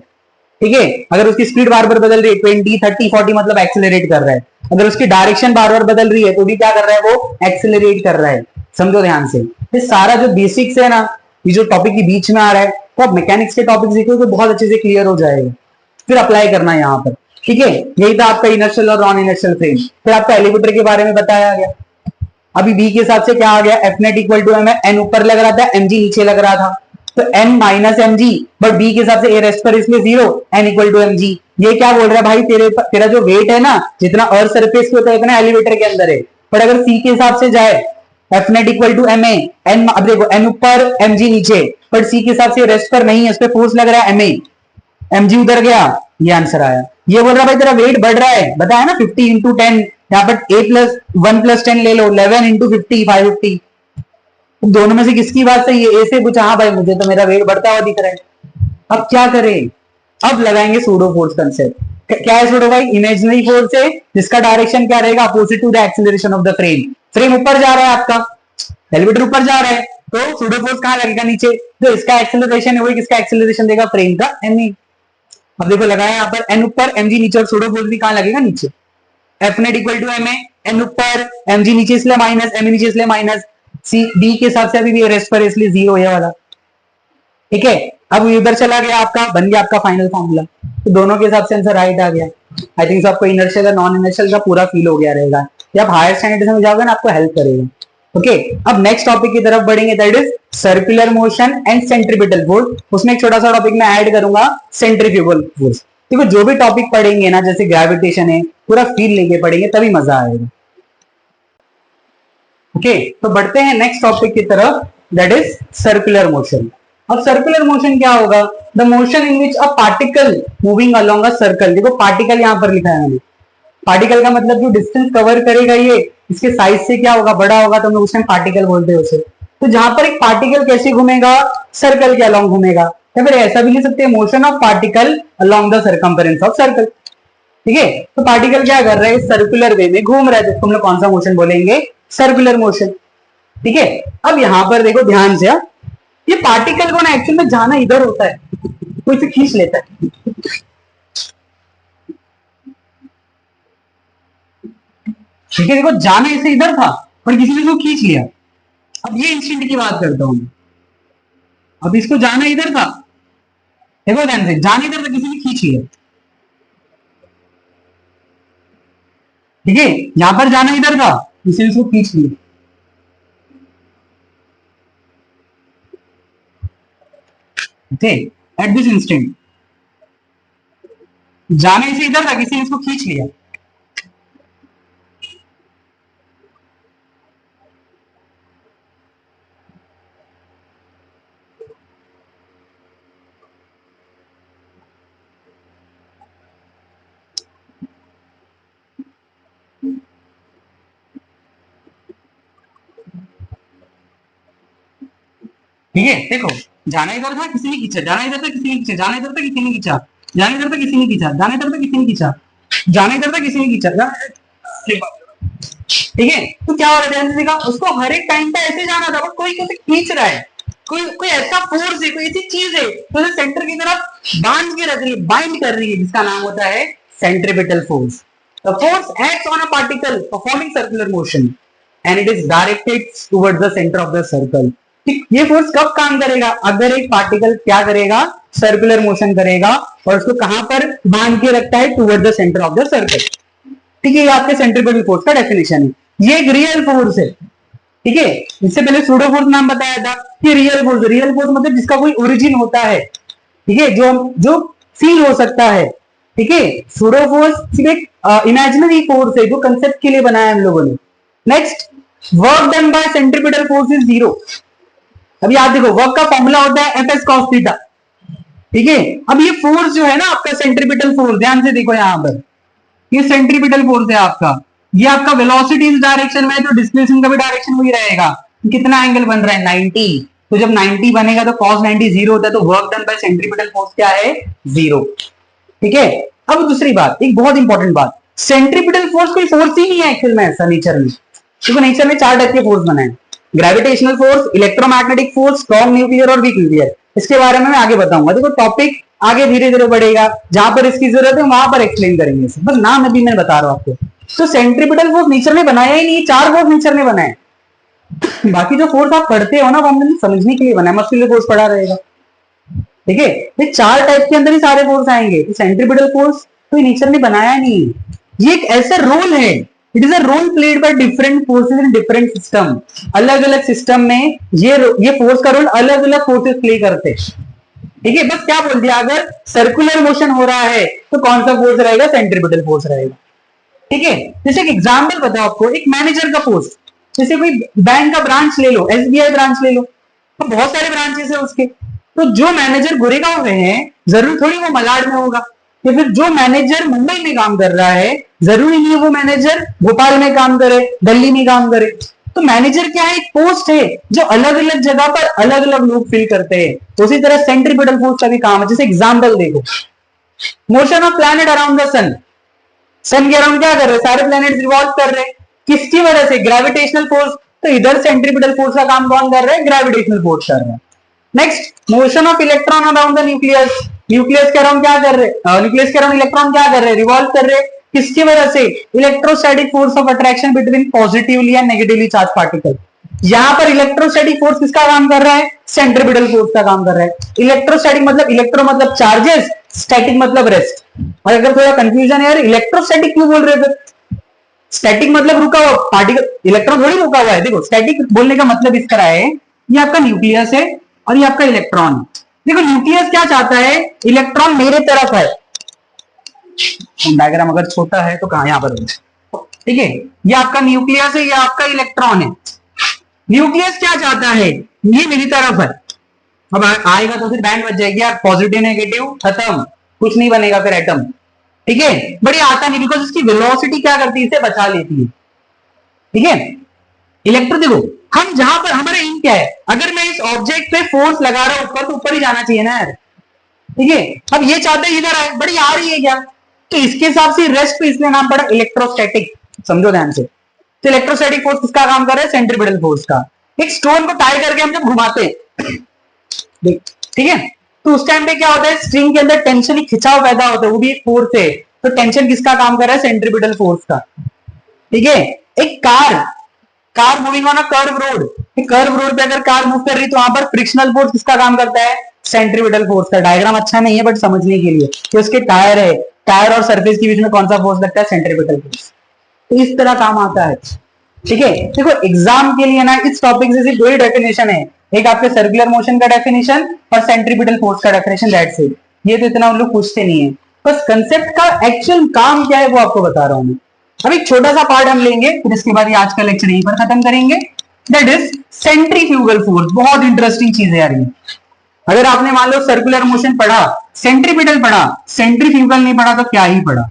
ठीक है। अगर उसकी स्पीड बार बार बदल रही है 20, 30, 40 मतलब एक्सेलरेट कर रहा है। अगर उसकी डायरेक्शन बार बार बदल रही है तो भी क्या कर रहा है, वो एक्सेलरेट कर रहा है। समझो ध्यान से, ये सारा जो बेसिक्स है ना, ये जो टॉपिक के बीच में आ रहा है, तो आप मैकेनिक्स के टॉपिक सीखो तो बहुत अच्छे से क्लियर हो जाएगा, फिर अप्लाई करना है यहाँ पर, ठीक है। यही था आपका इनर्शियल और नॉन इनर्शियल फ्रेम। फिर आपका एलिवेटर के बारे में बताया गया। अभी बी के हिसाब से क्या आ गया, F net equal to M है, एन ऊपर लग रहा था, एम जी नीचे लग रहा था, तो N minus M G, but B के हिसाब से ए रेस्ट पर इसलिए zero, N equal to M G. ये क्या बोल रहा है भाई, तेरा जो वेट है ना, जितना अर्थ सरफेस पे होता है उतना एलिवेटर के अंदर है। पर अगर सी के हिसाब से जाए, F net equal to M A, N अब देखो एन ऊपर एम जी नीचे, पर सी के हिसाब से रेस्ट पर नहीं है, उस पर फोर्स लग रहा है एम ए, एम जी उधर गया, ये आंसर आया। ये बोल रहा भाई तेरा वेट बढ़ रहा है, बताया ना 50 इंटू 10, यहाँ पर ए प्लस 1 प्लस 10 ले लो, 11 इंटू 50, 550। दोनों में से किसकी बात सही है, ए से पूछा, हाँ भाई मुझे तो मेरा वेट बढ़ता हुआ दिख रहा है। अब क्या करें, अब लगाएंगे सूडो फोर्स कंसेप्ट। क्या है सूडो भाई, इमेजिनरी फोर्स है जिसका डायरेक्शन क्या रहेगा, opposite to the acceleration of the frame. Frame ऊपर जा रहा है आपका, एलिवेटर ऊपर जा रहा है, तो सूडो फोर्स कहां लगेगा, नीचे। तो इसका एक्सेलरेशन है वही किसका एक्सेलरेशन देगा, फ्रेम का, एम ए। अब देखो लगाया यहाँ पर, एन ऊपर एम जी नीचे, और सूडो फोर्स भी कहां लगेगा, नीचे। F net equal to M A, N ऊपर एम जी नीचे इसलिए माइनस, एम ए नीचे इसलिए माइनस, सी बी के हिसाब से अभी भी रेस्ट पर इसलिए जीरो ये वाला, ठीक है। अब इधर चला गया आपका, बन गया आपका फाइनल फॉर्मूला। तो दोनों के हिसाब से आंसर राइट आ गया। आई थिंक आपको इनर्शियल और नॉन इनर्शियल का पूरा फील हो गया रहेगा। जब हायर स्टैंडर्ड में जाओगे ना आपको हेल्प करेगा। ओके, अब नेक्स्ट टॉपिक की तरफ बढ़ेंगे, that is circular motion and centripetal force. उसमें एक छोटा सा टॉपिक मैं ऐड करूंगा, सेंट्रीफ्यूगल फोर्स। देखो जो भी टॉपिक पढ़ेंगे ना, जैसे ग्रेविटेशन है, पूरा फील लेके पढ़ेंगे तभी मजा आएगा। ओके, तो बढ़ते हैं नेक्स्ट टॉपिक की तरफ, दैट इज सर्कुलर मोशन। अब सर्कुलर मोशन क्या होगा, the motion in which a particle moving along a circle. देखो पार्टिकल यहां पर लिखा है मैंने, पार्टिकल का मतलब जो डिस्टेंस कवर करेगा ये, इसके साइज से क्या होगा, बड़ा होगा, तो हम लोग उस टाइम पार्टिकल बोलते हैं उसे। तो जहां पर एक पार्टिकल कैसे घूमेगा, सर्कल के अलोंग घूमेगा, या फिर ऐसा भी लिख सकते हैं, motion of particle along the circumference of circle. ठीक है, तो पार्टिकल क्या कर रहा है, सर्कुलर वे में घूम रहा है, जिसको हम लोग कौन सा मोशन बोलेंगे, सर्कुलर मोशन। ठीक है, अब यहां पर देखो ध्यान से, ये पार्टिकल को ना एक्चुअल में जाना इधर होता है, कोई इसे खींच लेता है। ठीक है, देखो जाना इसे इधर था पर किसी ने इसको खींच लिया। अब ये इंस्टेंट की बात करता हूं, अब इसको जाना इधर था, देखो ध्यान से, जाना इधर था, किसी ने खींच लिया, ठीक है, यहां पर जाना इधर था, किसी ने इसको खींच लिया, ओके, एट दिस इंस्टेंट जाना इसे इधर था, किसी ने इसको खींच लिया, ठीक है, देखो, जाना इधर था, किसी ने खींचा, जाना इधर था, किसी ने खींचा, जाना इधर था, किसी ने खींचा, जाना इधर था, किसी ने खींचा, जाना इधर था, किसी ने खींचा, जाना इधर था, किसी ने खींचा, ठीक है। तो क्या हो रहा है ध्यान से देखा, उसको हर एक टाइम पे ऐसे जाना था, बट कोई कैसे खींच रहा है, कोई कोई ऐसा फोर्स है, कोई ऐसी चीज है तो सेंटर की तरफ बांध के रख रही है, बाइंड कर रही है, जिसका नाम होता है centripetal force. The force acts on a particle performing circular motion and it is directed towards the centre of the circle. ये फोर्स कब काम करेगा, अगर एक पार्टिकल क्या करेगा, सर्कुलर मोशन करेगा और उसको कहां पर बांध के रखता है, towards the centre of the circle, ठीक है। ये आपके सेंट्रीपिटल फोर्स का डेफिनेशन है, ये एक रियल फोर्स है, ठीक है। इससे पहले सूडो फोर्स नाम बताया था कि रियल फोर्स, रियल फोर्स मतलब जिसका कोई ओरिजिन होता है, ठीक है, जो जो फील हो सकता है, ठीक है। सूडो फोर्स सिर्फ एक इमेजिनरी फोर्स है जो कंसेप्ट के लिए बनाया हम लोगों ने। Next, work done by centripetal force is zero. अब याद देखो, वर्क का फॉर्मूला होता है एफ एस कॉस थीटा, ठीक है। अब ये फोर्स जो है ना आपका सेंट्रीपिटल फोर्स, ध्यान से देखो यहां पर, ये सेंट्रीपिटल फोर्स है आपका, ये आपका वेलोसिटी इस डायरेक्शन में है तो डिस्प्लेसमेंट का भी डायरेक्शन वही रहेगा। कितना एंगल बन रहा है, 90, तो जब 90 बनेगा तो cos 90 जीरो होता है, तो work done by centripetal force क्या है, जीरो, ठीक है। अब दूसरी बात, एक बहुत इंपॉर्टेंट बात, सेंट्रीपिटल फोर्स कोई फोर्स ही नहीं है एक्चुअल में, ऐसा नेचर में, क्योंकि नेचर ने 4 टाइप के फोर्स बनाए, gravitational force, electromagnetic force, strong nuclear और वीक न्यूक्लियर। इसके बारे में मैं आगे बताऊंगा, देखो टॉपिक आगे धीरे धीरे बढ़ेगा, जहां पर इसकी जरूरत है वहां पर एक्सप्लेन करेंगे, बस नाम अभी मैं बता रहा हूं आपको। तो सेंट्रीपिटल फोर्स नेचर ने बनाया ही नहीं, 4 फोर्स नेचर ने बनाए, बाकी जो फोर्स आप पढ़ते हो ना वो हमने समझने के लिए बनाया, मस्कुलर फोर्स पढ़ा रहेगा, ठीक है। ये 4 टाइप के अंदर ही सारे फोर्स आएंगे, तो सेंट्रीपिटल फोर्स तो नेचर ने बनाया नहीं, ये एक ऐसा रोल है, it is a role played by different forces in different system. अलग अलग सिस्टम में ये फोर्स का रोल अलग अलग फोर्सेस प्ले करते हैं, ठीक है। बस क्या बोल दिया, अगर सर्कुलर मोशन हो रहा है तो कौन सा फोर्स रहेगा, सेंट्रीपिटल फोर्स रहेगा, ठीक है। जैसे एक एग्जांपल बताओ आपको, एक मैनेजर का पोस्ट, जैसे कोई बैंक का ब्रांच ले लो, एसबीआई ब्रांच ले लो, तो बहुत सारे ब्रांचेस है उसके, तो जो मैनेजर गोरेगांव में है जरूर थोड़ी वो मलाड में होगा, या फिर जो मैनेजर मुंबई में काम कर रहा है जरूरी नहीं है वो मैनेजर भोपाल में काम करे, दिल्ली में काम करे। तो मैनेजर क्या है, एक पोस्ट है जो अलग अलग जगह पर अलग अलग लोग फिल करते हैं, तो उसी तरह सेंट्रीपिटल फोर्स का भी काम है। जैसे एग्जांपल देखो, motion of planet around the sun, sun के अराउंड क्या कर रहे हैं, सारे प्लैनेट्स रिवॉल्व कर रहे हैं, किसकी वजह से, ग्रेविटेशनल फोर्स, तो इधर सेंट्रीपिटल फोर्स का काम कौन कर रहा है, ग्रेविटेशनल फोर्स कर रहा है। Next, motion of electron around the nucleus, nucleus के अराउंड क्या कर रहे हैं, न्यूक्लियस के अराउंड इलेक्ट्रॉन क्या कर रहे हैं, रिवॉल्व कर रहे हैं, किसकी वजह से, electrostatic force of attraction between positively and negatively charge particle. यहां पर इलेक्ट्रोस्टैटिक फोर्स किसका काम कर रहा है, सेंट्रीपिटल फोर्स का काम कर रहा है। इलेक्ट्रोस्टैटिक मतलब इलेक्ट्रो मतलब चार्जेस, स्टैटिक मतलब रेस्ट। और अगर थोड़ा कंफ्यूजन है यार इलेक्ट्रोस्टैटिक क्यों बोल रहे थे, स्टैटिक मतलब रुका हुआ पार्टिकल, इलेक्ट्रॉन थोड़ी रुका हुआ है। देखो स्टैटिक बोलने का मतलब इस तरह है, ये आपका न्यूक्लियस है और ये आपका इलेक्ट्रॉन। देखो न्यूक्लियस क्या चाहता है, इलेक्ट्रॉन मेरे तरफ है, डायग्राम अगर छोटा है तो कहां, यहां पर, ठीक है। ये आपका न्यूक्लियस है, ये आपका इलेक्ट्रॉन है। न्यूक्लियस क्या चाहता है, ये मेरी तरफ है, अब आएगा तो फिर बैंड बच जाएगी यार, पॉजिटिव नेगेटिव खत्म, कुछ नहीं बनेगा फिर एटम, ठीक है। बट ये आता नहीं, बिकॉज इसकी वेलोसिटी क्या करती है, इसे बचा लेती है, ठीक है। इलेक्ट्रो देखो, हम जहां पर हमारा एम क्या है, अगर मैं इस ऑब्जेक्ट पे फोर्स लगा रहा हूं ऊपर, तो ऊपर ही जाना चाहिए ना यार, ठीक है। अब ये चाहते हैं इधर आए, बड़ी आ रही है क्या, तो इसके हिसाब से रेस्ट पे इसलिए नाम पड़ा इलेक्ट्रोस्टैटिक, समझो ध्यान से। तो इलेक्ट्रोस्टैटिक फोर्स किसका काम कर रहा है, सेंट्रीपिटल फोर्स का। एक स्टोन को टाई करके हम जब घुमाते हैं, ठीक है, तो उस टाइम पे क्या होता है, स्ट्रिंग के अंदर टेंशन, एक खिंचाव पैदा होता है, वो भी एक फोर्स है। तो टेंशन किसका काम कर रहा है, सेंट्रीपिटल फोर्स का, ठीक है। एक car moving on a curve road, curve road पे अगर कार मूव कर रही तो वहां पर फ्रिक्शनल फोर्स किसका काम करता है? सेंट्रीपिटल फोर्स का। डायग्राम अच्छा नहीं है बट समझने के लिए कि उसके टायर है, टायर और सरफेस के बीच में कौन सा फोर्स लगता है? Centripetal force. तो इस तरह काम आता है। ठीक है, देखो एग्जाम के लिए ना इस टॉपिक से सिर्फ दो ही डेफिनेशन है, एक आपके सर्कुलर मोशन का डेफिनेशन और सेंट्रीपिटल फोर्स का डेफिनेशन, दैट्स इट। ये तो इतना हम लोग पूछते नहीं है, बस कंसेप्ट का एक्चुअल काम क्या है वो आपको बता रहा हूं मैं। अब एक छोटा सा पार्ट हम लेंगे, फिर इसके बाद ये आज का लेक्चर यहीं पर खत्म करेंगे। That is centrifugal force. बहुत इंटरेस्टिंग चीज है यार ये। अगर आपने मान लो सर्कुलर मोशन पढ़ा, सेंट्रीपिटल पढ़ा, सेंट्रीफ्यूगल नहीं पढ़ा तो क्या ही पढ़ा।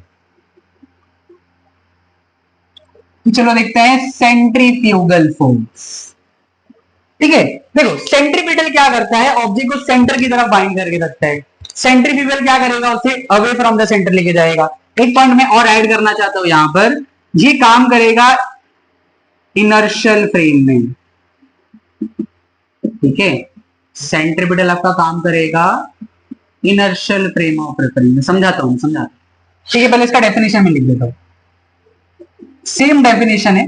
तो चलो देखते हैं सेंट्रीफ्यूगल फोर्स। ठीक है, देखो सेंट्रीपिटल क्या करता है? ऑब्जेक्ट को सेंटर की तरफ बाइंड करके रखता है। सेंट्रीफ्यूगल क्या करेगा? उसे अवे फ्रॉम द सेंटर लेके जाएगा। एक पॉइंट मैं और ऐड करना चाहता हूं यहां पर, ये काम करेगा इनर्शियल फ्रेम में। ठीक है, सेंट्रीपिटल आपका काम करेगा इनर्शियल फ्रेम ऑफ रेफरेंस में। समझाता हूं, समझाता हूं। ठीक है, पहले इसका डेफिनेशन में लिख देता हूं। सेम डेफिनेशन है,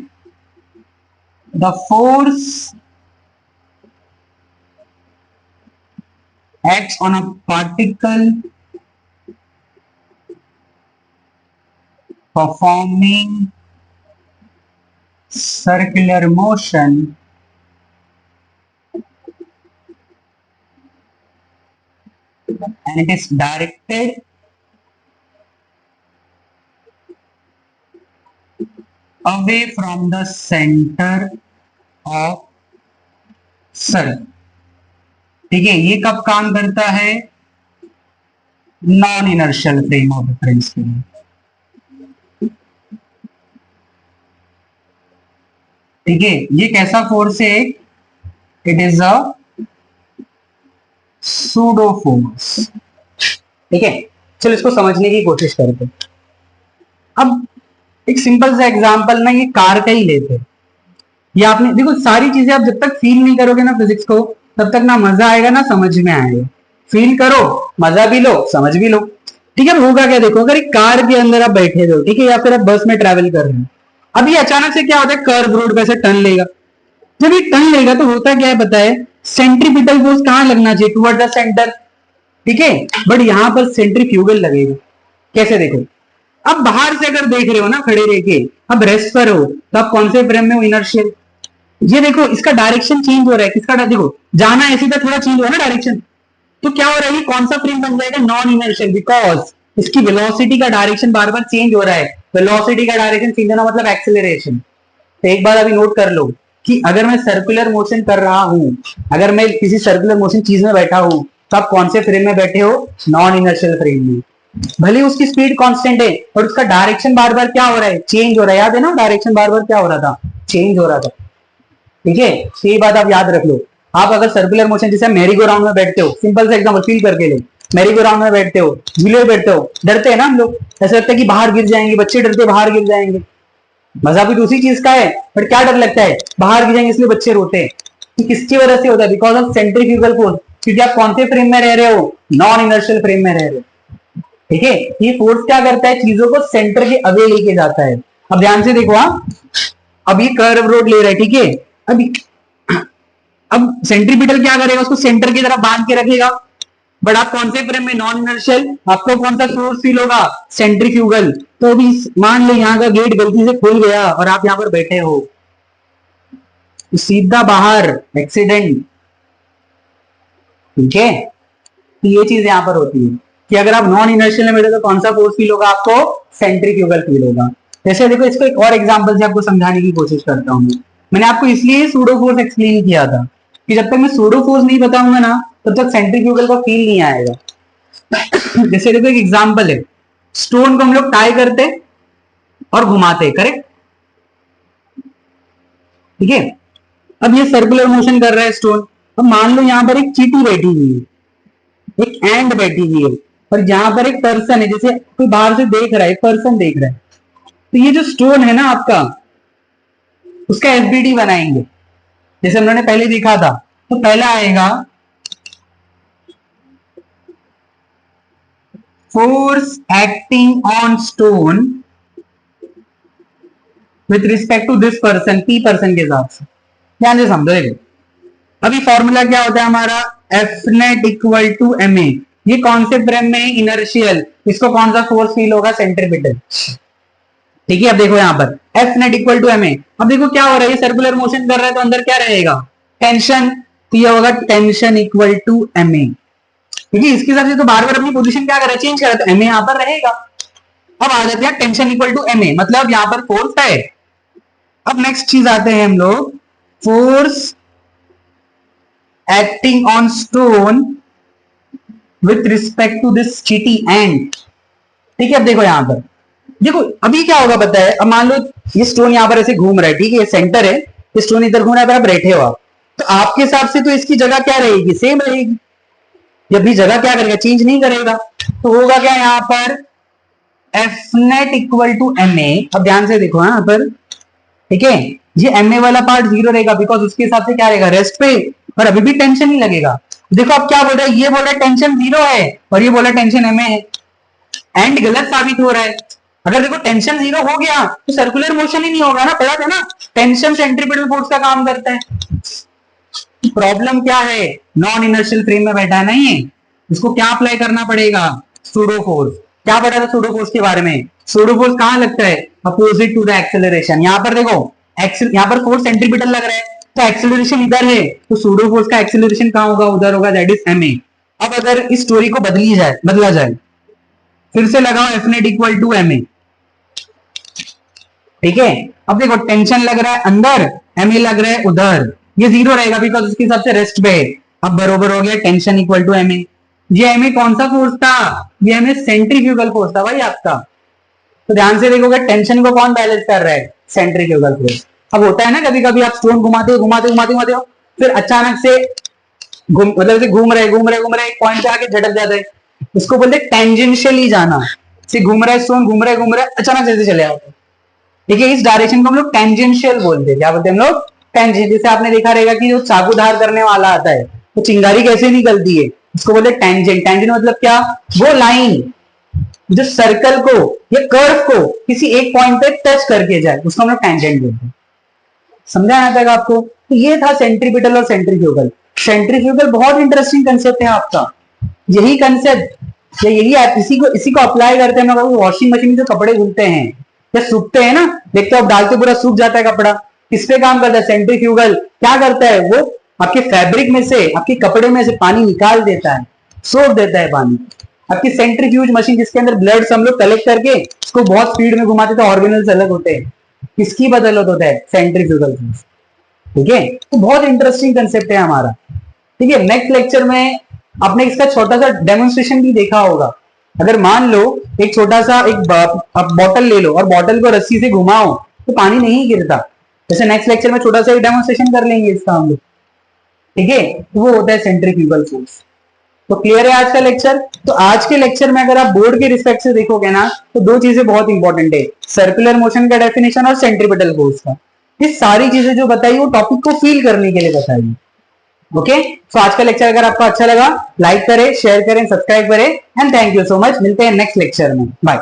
the force acts on a particle performing circular motion and it is directed away from the center of circle। ठीक है, ये कब काम करता है? Non inertial frame of reference के लिए। ठीक है, ये कैसा फोर्स है? It is a pseudo force. ठीक है, चलो इसको समझने की कोशिश करते। अब एक सिंपल सा एग्जांपल ना ये कार का ही लेते। ये आपने देखो, सारी चीजें आप जब तक फील नहीं करोगे ना फिजिक्स को, तब तक ना मजा आएगा ना समझ में आएगा। फील करो, मजा भी लो, समझ भी लो। ठीक है, होगा क्या? देखो, अगर एक कार के अंदर आप बैठे हो, ठीक है, या फिर आप बस में ट्रैवल कर रहे हो, अब ये अचानक से क्या होता है? कर्व रोड पे से टर्न लेगा। जब ये टर्न लेगा तो होता क्या है पता है? सेंट्रीपिटल फोर्स कहां लगना चाहिए? Toward the centre. ठीक है, बट यहां पर सेंट्रीफ्यूगल लगेगा। कैसे? देखो, अब बाहर से अगर देख रहे हो ना खड़े रह के, अब रेस्ट पर हो, तो आप कौन से फ्रेम में हो? इनर्शियल। ये देखो, इसका डायरेक्शन चेंज हो रहा है। किसका? देखो, जाना है सीधा, थोड़ा चेंज हो रहा है ना डायरेक्शन। तो क्या हो रहा है? ये कौन सा फ्रेम बन जाएगा? नॉन इनर्शियल, बिकॉज इसकी वेलोसिटी का डायरेक्शन बार बार चेंज हो रहा है। वेलोसिटी का डायरेक्शन चेंज होना मतलब एक्सेलरेशन। तो एक बार अभी नोट कर लो कि अगर मैं सर्कुलर मोशन कर रहा हूं, अगर मैं किसी सर्कुलर मोशन चीज में बैठा हूं, तो आप कौन से फ्रेम में बैठे हो? नॉन इनर्शियल फ्रेम में। भले उसकी स्पीड कांस्टेंट है और उसका डायरेक्शन बार बार क्या हो रहा है? चेंज हो रहा है। याद है ना, डायरेक्शन बार बार क्या हो रहा था? चेंज हो रहा था। ठीक है, तो ये बात आप याद रख लो। आप अगर सर्कुलर मोशन जैसे मेरी गो राउंड में बैठते हो, सिंपल से एग्जांपल फील करके लो, मेरी गो राउंड में बैठते हो, झूले में बैठते हो, डरते हैं ना हम लोग, ऐसा लगता है कि बाहर गिर जाएंगे, बच्चे डरते बाहर गिर जाएंगे। मजा भी तो उसी चीज का है, पर क्या डर लगता है? बाहर गिर जाएंगे इसलिए बच्चे रोते हैं। तो किसकी वजह से होता है? Because of centrifugal force. क्योंकि आप कौन से फ्रेम में रह रहे हो? नॉन इनर्शियल फ्रेम में रह रहे हो। ठीक है, ये फोर्स क्या करता है? चीजों को सेंटर के अवे लेके जाता है। अब ध्यान से देखो, अब ये कर्व रोड ले रहा है, ठीक है, अब सेंट्रीपिटल क्या करेगा? उसको सेंटर की तरफ बांध के रखेगा। बट आप कौन से फ्रेम में? Non inertial. आपको कौन सा फोर्स फील होगा? सेंट्रीफ्यूगल। तो अभी मान लो यहाँ का गेट गलती से खुल गया और आप यहाँ पर बैठे हो, तो सीधा बाहर, एक्सीडेंट। ठीक है, तो ये चीज यहां पर होती है कि अगर आप नॉन इनर्शियल में बैठे तो कौन सा फोर्स फील होगा? आपको सेंट्रीफ्यूगल फील होगा। जैसे देखो, इसको एक और एग्जांपल से आपको समझाने की कोशिश करता हूं। मैंने आपको इसलिए सूडो फोर्स एक्सप्लेन किया था कि जब तक मैं सूडो फोर्स नहीं बताऊंगा ना, तब तक सेंट्रीफ्यूगल का फील नहीं आएगा। जैसे देखो, एक एग्जांपल है, स्टोन को हम लोग टाई करते और घुमाते, करेक्ट? ठीक है, अब ये सर्कुलर मोशन कर रहा है स्टोन। अब मान लो यहां पर एक चीटी बैठी हुई है, एक एंड बैठी हुई है, और यहां पर एक पर्सन है, जैसे कोई बाहर से देख रहा है, एक पर्सन देख रहा है। तो ये जो स्टोन है ना आपका, उसका एफबीडी बनाएंगे जैसे हमने पहले देखा था। तो पहला आएगा force acting on stone with respect to this person, P person के हिसाब से। ध्यान से समझो। देखो, अभी फॉर्मूला क्या होता है हमारा, F net equal to M A. ये कौन से फ्रेम में है, इनर्शियल, इसको कौन सा फोर्स फील होगा, सेंट्रीपिटल। ठीक है, अब देखो यहाँ पर F net equal to M A. अब देखो क्या हो रहा है, सर्कुलर मोशन कर रहा है तो अंदर क्या रहेगा, टेंशन, तो ये होगा tension equal to M A. क्योंकि इसके हिसाब से तो बार बार अपनी पोजीशन क्या करे, चेंज करे, तो एम ए यहाँ पर रहेगा। अब आ जाते हैं tension equal to M A, मतलब यहाँ पर फोर्स है। अब नेक्स्ट चीज आते हैं हम लोग, force acting on stone with respect to this चीटी एंड। ठीक है, अब देखो यहाँ पर, देखो अभी क्या होगा पता है, अब मान लो ये स्टोन यहाँ पर ऐसे घूम रहा है, ठीक है, ये सेंटर है, ये स्टोन इधर घूम रहा है, आप बैठे हो आप, तो आपके हिसाब से तो इसकी जगह क्या रहेगी, सेम रहेगी। ये अपनी जगह क्या करेगा, चेंज नहीं करेगा। तो होगा क्या यहाँ पर, F net equal to M A. अब ध्यान से देखो यहाँ पर, ठीक है, ये एम ए वाला पार्ट जीरो रहेगा, बिकॉज उसके हिसाब से क्या रहेगा, रेस्ट पे, और अभी भी टेंशन नहीं लगेगा। देखो अब क्या बोल रहा है, ये बोल रहा है टेंशन जीरो है, और ये बोला टेंशन एम ए है, एंड गलत साबित हो रहा है। अगर देखो टेंशन जीरो हो गया तो सर्कुलर मोशन ही नहीं होगा ना, पढ़ा था ना, टेंशन सेंट्रीपिटल फोर्स का काम करता है। प्रॉब्लम क्या है, नॉन इनर्शियल फ्रेम में बैठा है ना ये, इसको क्या अप्लाई करना पड़ेगा, सूडो फोर्स। क्या पढ़ा था सूडो फोर्स के बारे में, सूडो फोर्स कहां लगता है, अपोजिट टू द एक्सेलरेशन। यहाँ पर देखो यहाँ पर फोर्स सेंट्रीपिटल लग रहा है, तो एक्सेलरेशन इधर है, तो सूडो फोर्स का एक्सेलरेशन कहां होगा, उधर होगा, दैट इज एम ए। अब अगर इस स्टोरी को बदला जाए, फिर से लगाओ F net equal to M A. ठीक है, अब देखो टेंशन लग रहा है अंदर, एम ए लग रहा है उधर, ये जीरो रहेगा बिकॉज उसके हिसाब से रेस्ट पे है। अब बरोबर हो गया tension equal to M A. ये एम ए कौन सा फोर्स था, ये एम ए सेंट्रीफ्यूगल फोर्स था भाई आपका। तो ध्यान से देखोगे टेंशन को कौन बैलेंस कर रहा है, सेंट्रीफ्यूगल फोर्स। अब होता है ना कभी कभी आप स्टोन घुमाते हो, फिर अचानक से मतलब ऐसे घूम रहे एक पॉइंट पे आके झटक जाते हैं, इसको बोलते हैं टेंजेंशियली जाना। से घूम रहा है स्टोन, घूम रहे अचानक से चले जाते हैं। ठीक है, इस डायरेक्शन को हम लोग टेंजेंशियल बोलते हैं। क्या बोलते हैं हम लोग, टेंजेंट। जैसे आपने देखा रहेगा कि जो चाकू धार करने वाला आता है तो चिंगारी कैसे निकलती है, इसको बोलते हैं टेंजेंट। टेंजेंट मतलब क्या, वो लाइन जो सर्कल को या कर्व को किसी एक पॉइंट पे टच करके जाए, उसको हम लोग टेंजेंट बोलते हैं। समझा यहाँ तक आपको। तो ये था सेंट्रीपिटल और सेंट्रीफ्यूगल। सेंट्रीफ्यूगल बहुत इंटरेस्टिंग कंसेप्ट है आपका। यही कंसेप्ट या यही इसी को अप्लाई करते हैं हम लोग वॉशिंग मशीन में जो कपड़े धुलते हैं या सूखते हैं ना, देखते हो आप डालते पूरा सूख जाता है कपड़ा, किस पे काम करता है, सेंट्रीफ्यूगल। क्या करता है वो, आपके फैब्रिक में से, आपके कपड़े में से पानी निकाल देता है, सोख देता है पानी। आपकी सेंट्रीफ्यूज मशीन जिसके अंदर ब्लड हम लोग कलेक्ट करके उसको बहुत स्पीड में घुमाते थे, ऑर्गेनल्स अलग होते हैं, किसकी बदौलत होता है, सेंट्रीफ्यूगल फोर्स। ठीक है, तो बहुत इंटरेस्टिंग कंसेप्ट है हमारा। ठीक है, नेक्स्ट लेक्चर में आपने इसका छोटा सा डेमोन्स्ट्रेशन भी देखा होगा। अगर मान लो एक छोटा सा एक बॉटल ले लो और बॉटल को रस्सी से घुमाओ तो पानी नहीं गिरता। जैसे नेक्स्ट लेक्चर में छोटा सा एक डेमोन्स्ट्रेशन कर लेंगे इसका हम लोग। ठीक है, तो वो होता है सेंट्रीफ्यूगल फोर्स। तो क्लियर है आज का लेक्चर। तो आज के लेक्चर में अगर आप बोर्ड के रिस्पेक्ट से देखोगे ना, तो दो चीजें बहुत इंपॉर्टेंट है, सर्कुलर मोशन का डेफिनेशन और सेंट्रीपिटल फोर्स का। ये सारी चीजें जो बताई वो टॉपिक को फील करने के लिए बताई। ओके, तो आज का लेक्चर अगर आपको अच्छा लगा, लाइक करें, शेयर करें, सब्सक्राइब करें, and thank you so much. मिलते हैं नेक्स्ट लेक्चर में, बाय।